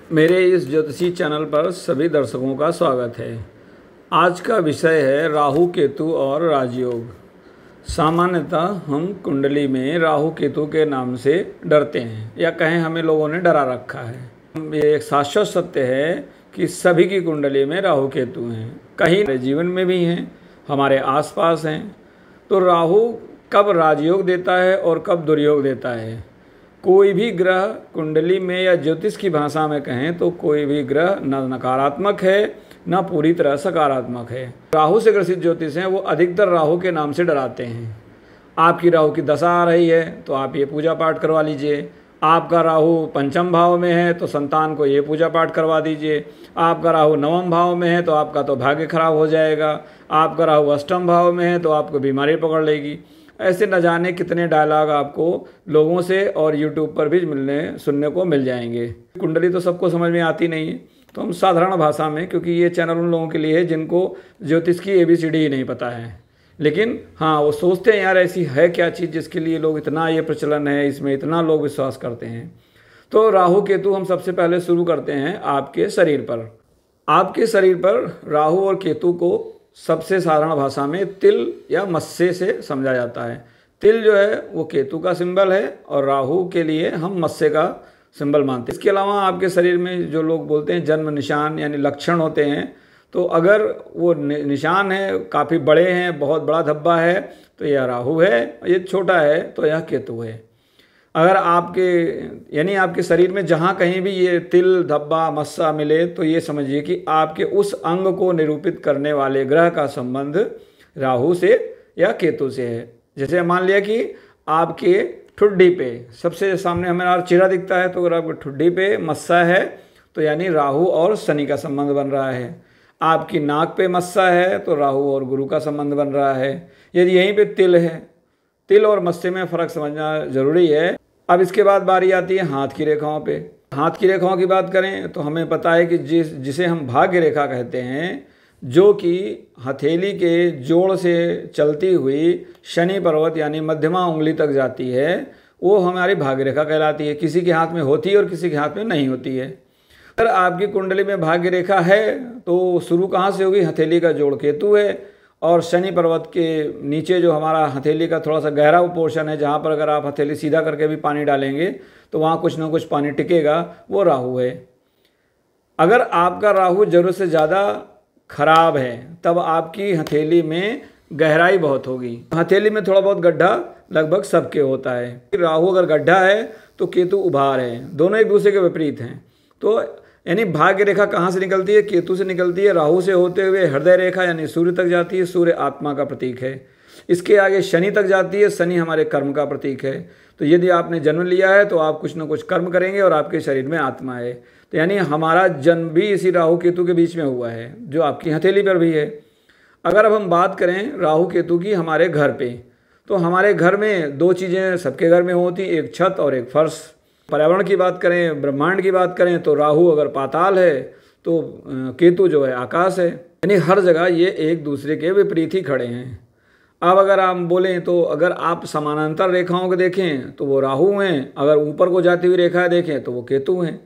मेरे इस ज्योतिषी चैनल पर सभी दर्शकों का स्वागत है। आज का विषय है राहु केतु और राजयोग। सामान्यतः हम कुंडली में राहु केतु के नाम से डरते हैं या कहें हमें लोगों ने डरा रखा है। ये एक शाश्वत सत्य है कि सभी की कुंडली में राहु केतु हैं, कहीं हमारे जीवन में भी हैं, हमारे आसपास हैं। तो राहु कब राजयोग देता है और कब दुर्योग देता है? कोई भी ग्रह कुंडली में या ज्योतिष की भाषा में कहें तो कोई भी ग्रह न नकारात्मक है न पूरी तरह सकारात्मक है। राहु से ग्रसित ज्योतिष हैं वो अधिकतर राहु के नाम से डराते हैं। आपकी राहु की दशा आ रही है तो आप ये पूजा पाठ करवा लीजिए। आपका राहु पंचम भाव में है तो संतान को ये पूजा पाठ करवा दीजिए। आपका राहु नवम भाव में है तो आपका तो भाग्य खराब हो जाएगा। आपका राहु अष्टम भाव में है तो आपको बीमारी पकड़ लेगी। ऐसे न जाने कितने डायलॉग आपको लोगों से और यूट्यूब पर भी सुनने को मिल जाएंगे। कुंडली तो सबको समझ में आती नहीं है, तो हम साधारण भाषा में, क्योंकि ये चैनल उन लोगों के लिए है जिनको ज्योतिष की ABCD ही नहीं पता है, लेकिन हाँ वो सोचते हैं यार ऐसी है क्या चीज़ जिसके लिए लोग इतना ये प्रचलन है, इसमें इतना लोग विश्वास करते हैं। तो राहु केतु हम सबसे पहले शुरू करते हैं आपके शरीर पर। आपके शरीर पर राहु और केतु को सबसे साधारण भाषा में तिल या मत्स्य से समझा जाता है। तिल जो है वो केतु का सिंबल है और राहु के लिए हम मत्स्य का सिंबल मानते हैं। इसके अलावा आपके शरीर में जो लोग बोलते हैं जन्म निशान यानी लक्षण होते हैं, तो अगर वो निशान है काफ़ी बड़े हैं, बहुत बड़ा धब्बा है तो यह राहु है, ये छोटा है तो यह केतु है। अगर आपके शरीर में जहाँ कहीं भी ये तिल धब्बा मस्सा मिले तो ये समझिए कि आपके उस अंग को निरूपित करने वाले ग्रह का संबंध राहु से या केतु से है। जैसे मान लिया कि आपके ठुड्डी पे सबसे सामने हमें चेहरा दिखता है, तो अगर आपके ठुड्डी पे मस्सा है तो यानी राहु और शनि का संबंध बन रहा है। आपकी नाक पे मस्सा है तो राहु और गुरु का संबंध बन रहा है। यदि यहीं पे तिल है, तिल और मत्स्य में फ़र्क समझना जरूरी है। अब इसके बाद बारी आती है हाथ की रेखाओं पे। हाथ की रेखाओं की बात करें तो हमें पता है कि जिसे हम भाग्य रेखा कहते हैं, जो कि हथेली के जोड़ से चलती हुई शनि पर्वत यानी मध्यमा उंगली तक जाती है, वो हमारी भाग्य रेखा कहलाती है। किसी के हाथ में होती है और किसी के हाथ में नहीं होती है। अगर आपकी कुंडली में भाग्य रेखा है तो शुरू कहाँ से होगी? हथेली का जोड़ केतु है और शनि पर्वत के नीचे जो हमारा हथेली का थोड़ा सा गहरा पोर्शन है, जहाँ पर अगर आप हथेली सीधा करके भी पानी डालेंगे तो वहाँ कुछ ना कुछ पानी टिकेगा, वो राहु है। अगर आपका राहु जरूरत से ज़्यादा खराब है तब आपकी हथेली में गहराई बहुत होगी। हथेली में थोड़ा बहुत गड्ढा लगभग सबके होता है। राहु अगर गड्ढा है तो केतु उभार है, दोनों एक दूसरे के विपरीत हैं। तो यानी भाग्य रेखा कहाँ से निकलती है? केतु से निकलती है। राहु से होते हुए हृदय रेखा यानी सूर्य तक जाती है, सूर्य आत्मा का प्रतीक है। इसके आगे शनि तक जाती है, शनि हमारे कर्म का प्रतीक है। तो यदि आपने जन्म लिया है तो आप कुछ ना कुछ कर्म करेंगे और आपके शरीर में आत्मा है। तो यानी हमारा जन्म भी इसी राहु केतु के बीच में हुआ है, जो आपकी हथेली पर भी है। अगर अब हम बात करें राहु केतु की हमारे घर पे, तो हमारे घर में दो चीज़ें सबके घर में होती, एक छत और एक फर्श। पर्यावरण की बात करें, ब्रह्मांड की बात करें तो राहु अगर पाताल है तो केतु जो है आकाश है। यानी हर जगह ये एक दूसरे के विपरीत ही खड़े हैं। अब अगर आप बोलें तो अगर आप समानांतर रेखाओं को देखें तो वो राहु हैं, अगर ऊपर को जाती हुई रेखाएं देखें तो वो केतु हैं।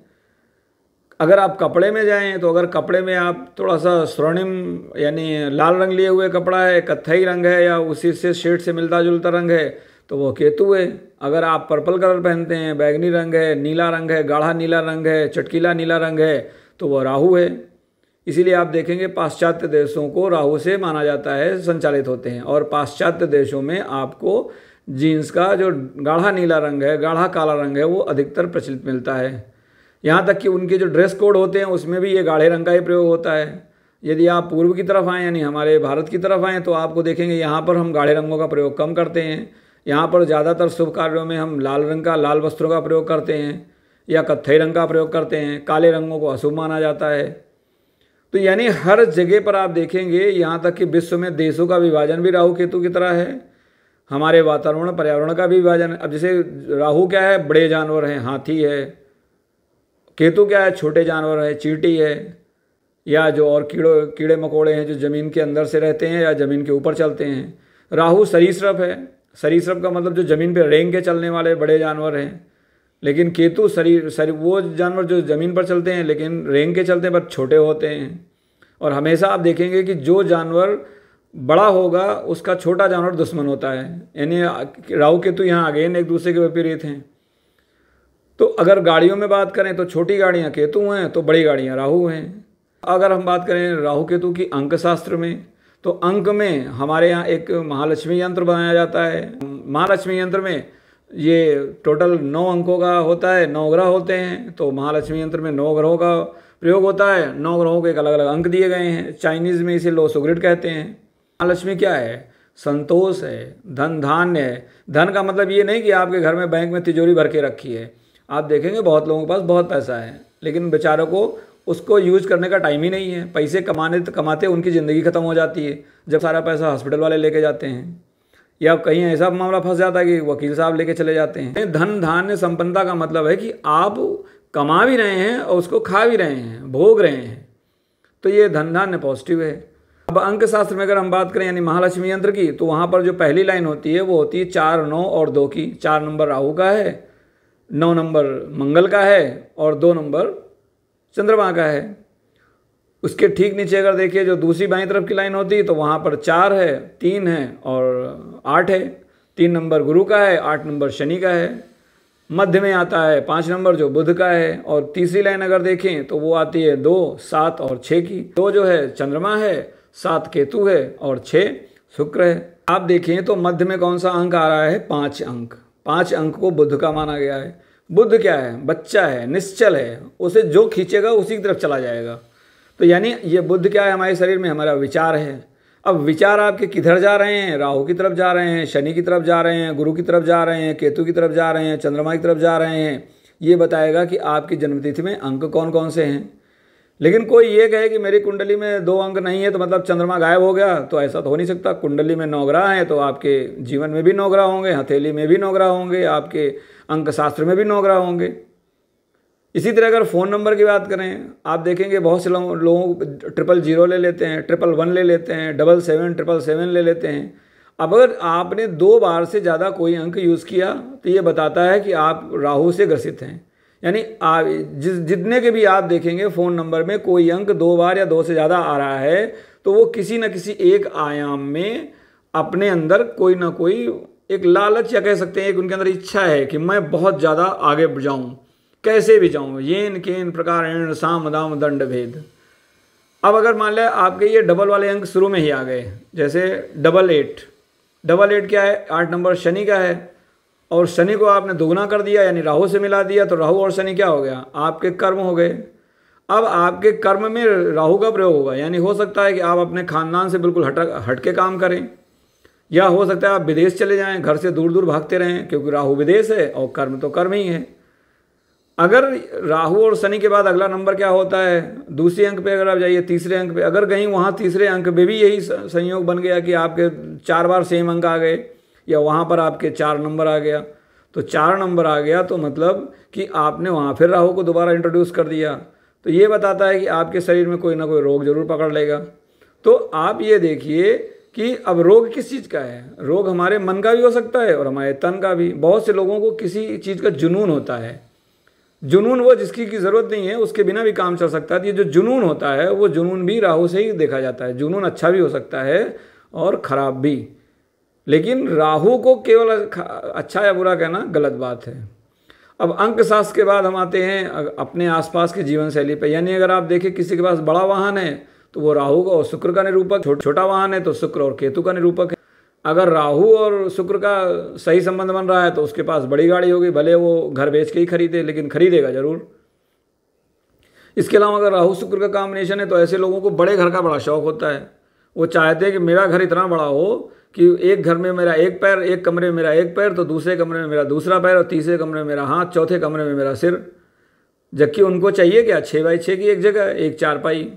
अगर आप कपड़े में जाएं तो अगर कपड़े में आप थोड़ा सा स्वर्णिम यानी लाल रंग लिए हुए कपड़ा है, कत्थई रंग है या उसी से शेड से मिलता जुलता रंग है तो वो केतु है। अगर आप पर्पल कलर पहनते हैं, बैगनी रंग है, नीला रंग है, गाढ़ा नीला रंग है, चटकीला नीला रंग है तो वो राहु है। इसीलिए आप देखेंगे पाश्चात्य देशों को राहु से माना जाता है, संचालित होते हैं। और पाश्चात्य देशों में आपको जीन्स का जो गाढ़ा नीला रंग है, गाढ़ा काला रंग है, वो अधिकतर प्रचलित मिलता है। यहाँ तक कि उनके जो ड्रेस कोड होते हैं उसमें भी ये गाढ़े रंग का ही प्रयोग होता है। यदि आप पूर्व की तरफ आएँ यानी हमारे भारत की तरफ आएँ तो आपको देखेंगे यहाँ पर हम गाढ़े रंगों का प्रयोग कम करते हैं। यहाँ पर ज़्यादातर शुभ कार्यों में हम लाल वस्त्रों का प्रयोग करते हैं या कत्थई रंग का प्रयोग करते हैं। काले रंगों को अशुभ माना जाता है। तो यानी हर जगह पर आप देखेंगे, यहाँ तक कि विश्व में देशों का विभाजन भी राहु केतु की तरह है। हमारे वातावरण पर्यावरण का भी विभाजन। अब जैसे राहु क्या है? बड़े जानवर हैं, हाथी है। केतु क्या है? छोटे जानवर है, चींटी है, या जो और कीड़े मकोड़े हैं जो ज़मीन के अंदर से रहते हैं या ज़मीन के ऊपर चलते हैं। राहु सरीसृप है। सरीसृप का मतलब जो ज़मीन पे रेंग के चलने वाले बड़े जानवर हैं। लेकिन केतु शरीर वो जानवर जो ज़मीन पर चलते हैं लेकिन रेंग के चलते हैं पर छोटे होते हैं। और हमेशा आप देखेंगे कि जो जानवर बड़ा होगा उसका छोटा जानवर दुश्मन होता है, यानी राहु केतु यहाँ अगेन एक दूसरे के विपरीत हैं। तो अगर गाड़ियों में बात करें तो छोटी गाड़ियाँ केतु हैं, तो बड़ी गाड़ियाँ राहु हैं। अगर हम बात करें राहु केतु की अंक शास्त्र में, तो अंक में हमारे यहाँ एक महालक्ष्मी यंत्र बनाया जाता है। महालक्ष्मी यंत्र में ये टोटल 9 अंकों का होता है, 9 ग्रह होते हैं। तो महालक्ष्मी यंत्र में 9 ग्रहों का प्रयोग होता है, 9 ग्रहों के एक अलग अलग अंक दिए गए हैं। चाइनीज़ में इसे लो सुग्रिड कहते हैं। महालक्ष्मी क्या है? संतोष है, धन धान्य है। धन का मतलब ये नहीं कि आपके घर में बैंक में तिजोरी भर के रखी है। आप देखेंगे बहुत लोगों के पास बहुत पैसा है लेकिन बेचारों को उसको यूज करने का टाइम ही नहीं है। पैसे कमाते उनकी ज़िंदगी ख़त्म हो जाती है जब सारा पैसा हॉस्पिटल वाले लेके जाते हैं, या कहीं ऐसा मामला फंस जाता है कि वकील साहब लेके चले जाते हैं। धन धान्य संपन्नता का मतलब है कि आप कमा भी रहे हैं और उसको खा भी रहे हैं, भोग रहे हैं, तो ये धन धान्य पॉजिटिव है। अब अंक शास्त्र में अगर हम बात करें यानी महालक्ष्मी यंत्र की, तो वहाँ पर जो पहली लाइन होती है वो होती है 4, 9 और 2 की। 4 नंबर राहु का है, 9 नंबर मंगल का है और 2 नंबर चंद्रमा का है। उसके ठीक नीचे अगर देखिए जो दूसरी बाईं तरफ की लाइन होती है तो वहाँ पर 4 है, 3 है और 8 है। 3 नंबर गुरु का है, 8 नंबर शनि का है। मध्य में आता है 5 नंबर जो बुध का है। और तीसरी लाइन अगर देखें तो वो आती है 2, 7 और 6 की। 2 जो है चंद्रमा है, 7 केतु है और 6 शुक्र है। आप देखें तो मध्य में कौन सा अंक आ रहा है? 5 अंक। 5 अंक को बुध का माना गया है। बुध क्या है? बच्चा है, निश्चल है, उसे जो खींचेगा उसी की तरफ चला जाएगा। तो यानी ये बुध क्या है हमारे शरीर में? हमारा विचार है। अब विचार आपके किधर जा रहे हैं? राहु की तरफ जा रहे हैं, शनि की तरफ जा रहे हैं, गुरु की तरफ जा रहे हैं, केतु की तरफ जा रहे हैं, चंद्रमा की तरफ जा रहे हैं। ये बताएगा कि आपकी जन्मतिथि में अंक कौन कौन से हैं। लेकिन कोई ये कहे कि मेरी कुंडली में 2 अंक नहीं है तो मतलब चंद्रमा गायब हो गया, तो ऐसा तो हो नहीं सकता। कुंडली में 9 ग्रह हैं तो आपके जीवन में भी 9 ग्रह होंगे, हथेली में भी 9 ग्रह होंगे, आपके अंक शास्त्र में भी 9 ग्रह होंगे। इसी तरह अगर फ़ोन नंबर की बात करें, आप देखेंगे बहुत से लोगों 000 ले लेते हैं, 111 ले लेते हैं, 77 777 ले लेते हैं। अब अगर आपने 2 बार से ज़्यादा कोई अंक यूज़ किया तो ये बताता है कि आप राहु से ग्रसित हैं। यानी आप जितने के भी आप देखेंगे फ़ोन नंबर में कोई अंक 2 बार या 2 से ज़्यादा आ रहा है तो वो किसी न किसी एक आयाम में अपने अंदर कोई ना कोई एक लालच या कह सकते हैं एक उनके अंदर इच्छा है कि मैं बहुत ज़्यादा आगे जाऊँ, कैसे भी जाऊँ, येन केन प्रकार साम दाम दंड भेद। अब अगर मान लिया आपके ये डबल वाले अंक शुरू में ही आ गए, जैसे 88। 88 क्या है? 8 नंबर शनि का है और शनि को आपने दुगना कर दिया यानी राहु से मिला दिया, तो राहु और शनि क्या हो गया? आपके कर्म हो गए। अब आपके कर्म में राहु का प्रयोग होगा, यानी हो सकता है कि आप अपने खानदान से बिल्कुल हट के काम करें, या हो सकता है आप विदेश चले जाएं, घर से दूर दूर भागते रहें, क्योंकि राहु विदेश है और कर्म तो कर्म ही है। अगर राहु और शनि के बाद अगला नंबर क्या होता है? दूसरे अंक पे अगर आप जाइए, तीसरे अंक पे, अगर कहीं वहाँ तीसरे अंक पे भी यही संयोग बन गया कि आपके 4 बार सेम अंक आ गए, या वहाँ पर आपके 4 नंबर आ गया, तो 4 नंबर आ गया तो मतलब कि आपने वहाँ फिर राहु को दोबारा इंट्रोड्यूस कर दिया, तो ये बताता है कि आपके शरीर में कोई ना कोई रोग जरूर पकड़ लेगा। तो आप ये देखिए कि अब रोग किस चीज़ का है? रोग हमारे मन का भी हो सकता है और हमारे तन का भी। बहुत से लोगों को किसी चीज़ का जुनून होता है। जुनून वो जिसकी की ज़रूरत नहीं है उसके बिना भी काम चल सकता है। ये जो जुनून होता है वो जुनून भी राहु से ही देखा जाता है। जुनून अच्छा भी हो सकता है और ख़राब भी, लेकिन राहु को केवल अच्छा या बुरा कहना गलत बात है। अब अंक शास्त्र के बाद हम आते हैं अपने आसपास की जीवन शैली पर। यानी अगर आप देखें किसी के पास बड़ा वाहन है तो वो राहु और शुक्र का निरूपक, छोटा वाहन है तो शुक्र और केतु का निरूपक है। अगर राहु और शुक्र का सही संबंध बन रहा है तो उसके पास बड़ी गाड़ी होगी, भले वो घर बेच के ही खरीदे लेकिन खरीदेगा जरूर। इसके अलावा अगर राहु शुक्र का कॉम्बिनेशन है तो ऐसे लोगों को बड़े घर का बड़ा शौक होता है। वो चाहते हैं कि मेरा घर इतना बड़ा हो कि एक घर में मेरा एक पैर, एक कमरे में मेरा एक पैर, तो दूसरे कमरे में मेरा दूसरा पैर, और तीसरे कमरे में मेरा हाथ, चौथे कमरे में मेरा सिर। जबकि उनको चाहिए क्या? 6 बाई 6 की एक जगह, एक चारपाई।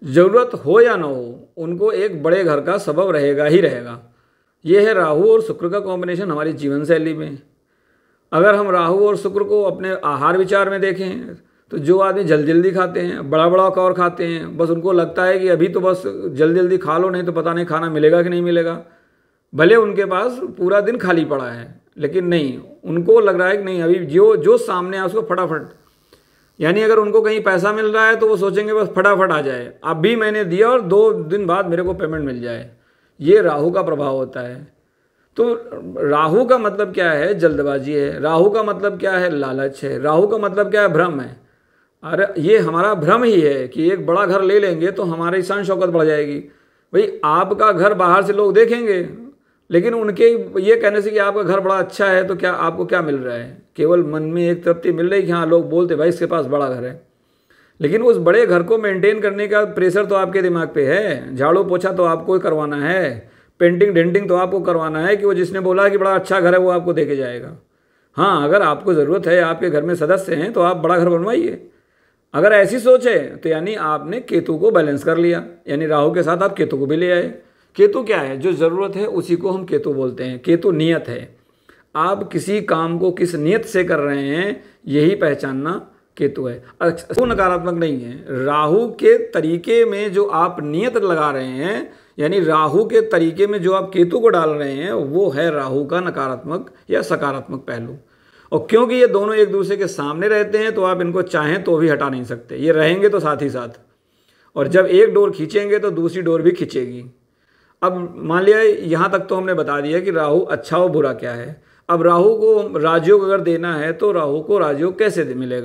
ज़रूरत हो या ना हो, उनको एक बड़े घर का सबब रहेगा ही रहेगा। ये है राहु और शुक्र का कॉम्बिनेशन हमारी जीवन शैली में। अगर हम राहु और शुक्र को अपने आहार विचार में देखें तो जो आदमी जल्दी खाते हैं, बड़ा बड़ा कौर खाते हैं, बस उनको लगता है कि अभी तो बस जल्दी खा लो, नहीं तो पता नहीं खाना मिलेगा कि नहीं मिलेगा, भले उनके पास पूरा दिन खाली पड़ा है। लेकिन नहीं, उनको लग रहा है कि नहीं अभी जो जो सामने है उसको फटाफट, यानी अगर उनको कहीं पैसा मिल रहा है तो वो सोचेंगे बस फटाफट आ जाए, अभी मैंने दिया और 2 दिन बाद मेरे को पेमेंट मिल जाए। ये राहु का प्रभाव होता है। तो राहु का मतलब क्या है? जल्दबाजी है। राहु का मतलब क्या है? लालच है। राहु का मतलब क्या है? भ्रम है। अरे ये हमारा भ्रम ही है कि एक बड़ा घर ले लेंगे तो हमारी शान शौकत बढ़ जाएगी। भाई आपका घर बाहर से लोग देखेंगे, लेकिन उनके ये कहने से कि आपका घर बड़ा अच्छा है तो क्या आपको क्या मिल रहा है? केवल मन में एक तृप्ति मिल रही कि हाँ लोग बोलते भाई इसके पास बड़ा घर है, लेकिन उस बड़े घर को मेंटेन करने का प्रेशर तो आपके दिमाग पे है। झाड़ू पोछा तो आपको ही करवाना है, पेंटिंग डेंटिंग तो आपको करवाना है कि वो जिसने बोला कि बड़ा अच्छा घर है वो आपको दे के जाएगा। हाँ, अगर आपको ज़रूरत है, आपके घर में सदस्य हैं तो आप बड़ा घर बनवाइए। अगर ऐसी सोच है तो यानी आपने केतु को बैलेंस कर लिया, यानी राहु के साथ आप केतु को भी ले आए। केतु क्या है? जो ज़रूरत है उसी को हम केतु बोलते हैं। केतु नियत है, आप किसी काम को किस नियत से कर रहे हैं यही पहचानना केतु है। वो नकारात्मक नहीं है। राहु के तरीके में जो आप नियत लगा रहे हैं, यानी राहु के तरीके में जो आप केतु को डाल रहे हैं, वो है राहु का नकारात्मक या सकारात्मक पहलू। और क्योंकि ये दोनों एक दूसरे के सामने रहते हैं तो आप इनको चाहें तो भी हटा नहीं सकते, ये रहेंगे तो साथ ही साथ। और जब एक डोर खींचेंगे तो दूसरी डोर भी खींचेगी। अब मान लिया यहाँ तक तो हमने बता दिया कि राहु अच्छा और बुरा क्या है। अब राहु को राजयोग अगर देना है तो राहु को राजयोग कैसे मिलेगा?